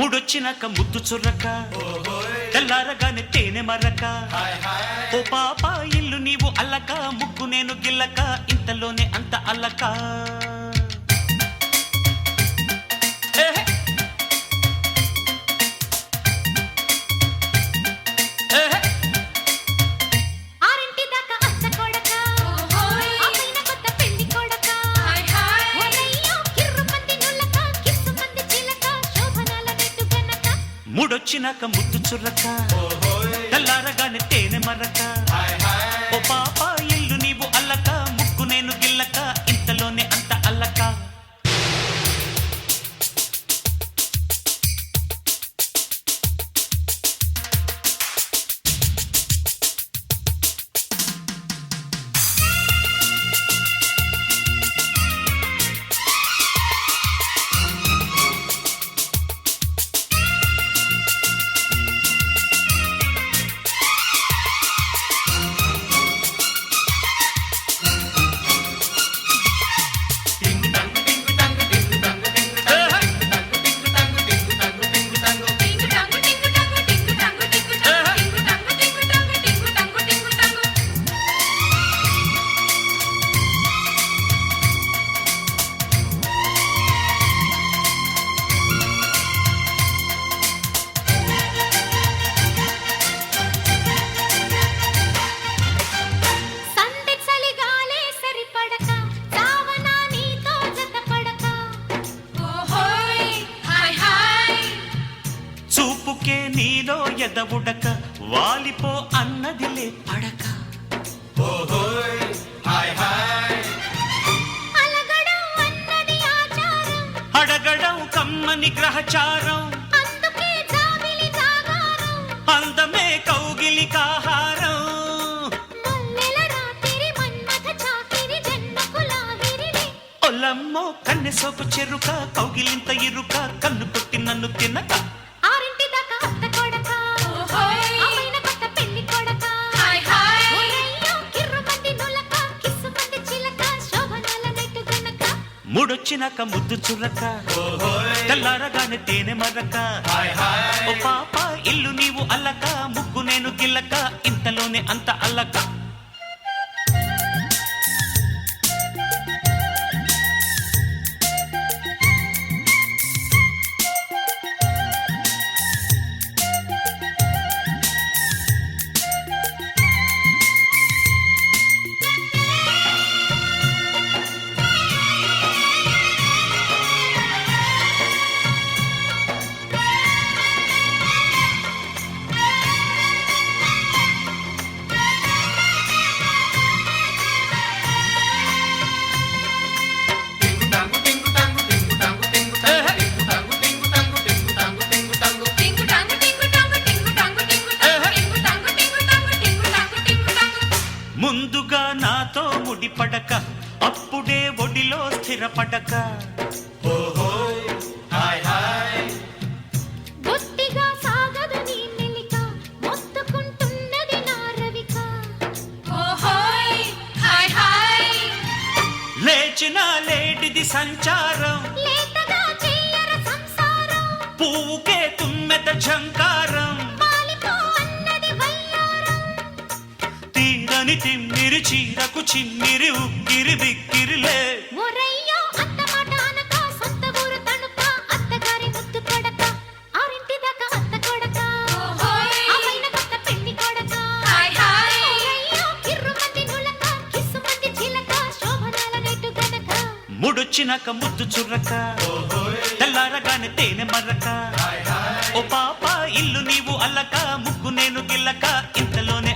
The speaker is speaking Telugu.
ముడొచ్చినాక ముద్దు చుర్రక తెల్లారగానే తేనె మర్రక ఓ పాప ఇల్లు నీవు అల్లక ముగ్గు నేను గిల్లక ఇంతలోనే అంత అల్లక ముడొచ్చినాక ముద్దు చుర్రక తెల్లారగానే తేనె మర్రక ఓ పాప ఇల్లు నీవు అల్లక ముగ్గు నేను గిల్లక ఇంతలోనే అంత అల్లక చూపుకే నీలో ఎదవుడక వాలిపో అన్నదిలే పడక అడగడం కమ్మని గ్రహచారం అందమే కౌగిలి కాహారం ఒల్లమ్మో కన్నె సోపు చెరుక కౌగిలింత ఇరుక కన్ను కొట్టి నన్ను తినక ముడొచ్చినాక ముద్దు చుర్రక తెల్లారగానే తేనె మర్రక ఓ పాప ఇల్లు నీవు అల్లక ముగ్గు నేను గిల్లక ఇంతలోనే అంత అల్లక ముందుగా నాతో ముడిపడక అప్పుడే ఒడిలో స్థిరపడక లేచిన లేడిది సంచారం పువ్వుకే తుమ్మెద ఝంకారం తీరని తిమ్మిరి చీరకు చిమ్మిరి ఉక్కిరి బిక్కిరిలే ముడొచ్చినాక ముద్దు చుర్రక తెల్లారగానే తేనె మర్రక ఓ పాప ఇల్లు నీవు అల్లక ముగ్గు నేను గిల్లక ఇంతలోనే